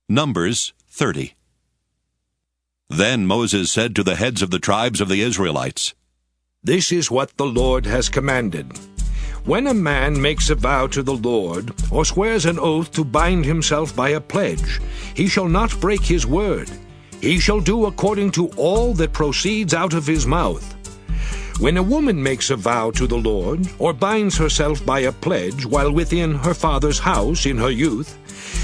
Numbers 30. Then Moses said to the heads of the tribes of the Israelites, "This is what the Lord has commanded. When a man makes a vow to the Lord, or swears an oath to bind himself by a pledge, he shall not break his word. He shall do according to all that proceeds out of his mouth. When a woman makes a vow to the Lord, or binds herself by a pledge while within her father's house in her youth,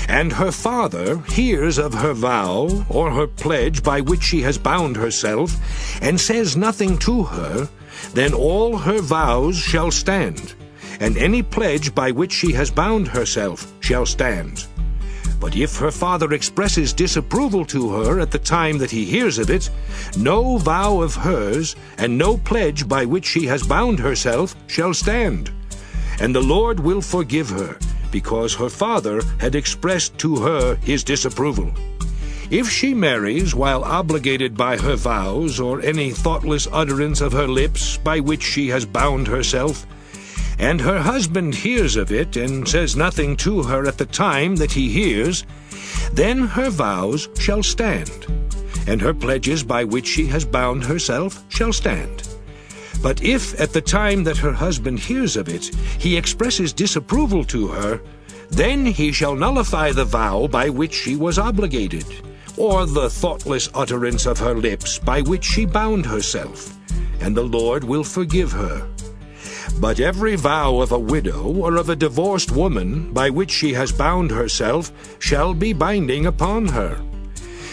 and her father hears of her vow or her pledge by which she has bound herself, and says nothing to her, then all her vows shall stand, and any pledge by which she has bound herself shall stand. But if her father expresses disapproval to her at the time that he hears of it, no vow of hers and no pledge by which she has bound herself shall stand. And the Lord will forgive her, because her father had expressed to her his disapproval. If she marries while obligated by her vows or any thoughtless utterance of her lips by which she has bound herself, and her husband hears of it and says nothing to her at the time that he hears, then her vows shall stand, and her pledges by which she has bound herself shall stand. But if at the time that her husband hears of it he expresses disapproval to her, then he shall nullify the vow by which she was obligated, or the thoughtless utterance of her lips by which she bound herself, and the Lord will forgive her. But every vow of a widow or of a divorced woman by which she has bound herself shall be binding upon her.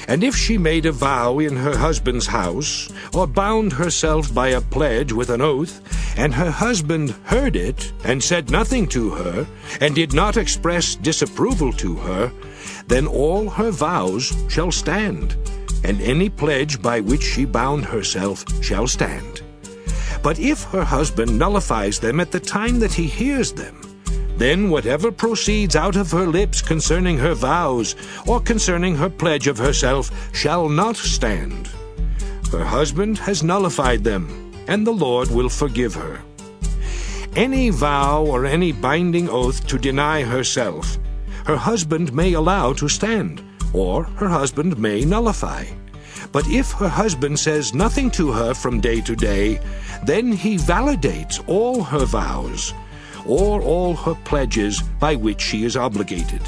And if she made a vow in her husband's house, or bound herself by a pledge with an oath, and her husband heard it, and said nothing to her, and did not express disapproval to her, then all her vows shall stand, and any pledge by which she bound herself shall stand. But if her husband nullifies them at the time that he hears them, then whatever proceeds out of her lips concerning her vows, or concerning her pledge of herself, shall not stand. Her husband has nullified them, and the Lord will forgive her. Any vow or any binding oath to deny herself, her husband may allow to stand, or her husband may nullify. But if her husband says nothing to her from day to day, then he validates all her vows, or all her pledges by which she is obligated.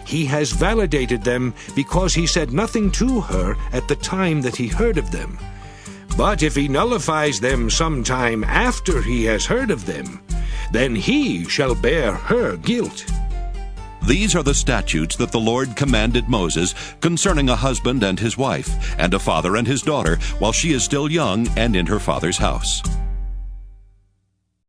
He has validated them because he said nothing to her at the time that he heard of them. But if he nullifies them some time after he has heard of them, then he shall bear her guilt. These are the statutes that the Lord commanded Moses concerning a husband and his wife, and a father and his daughter, while she is still young and in her father's house.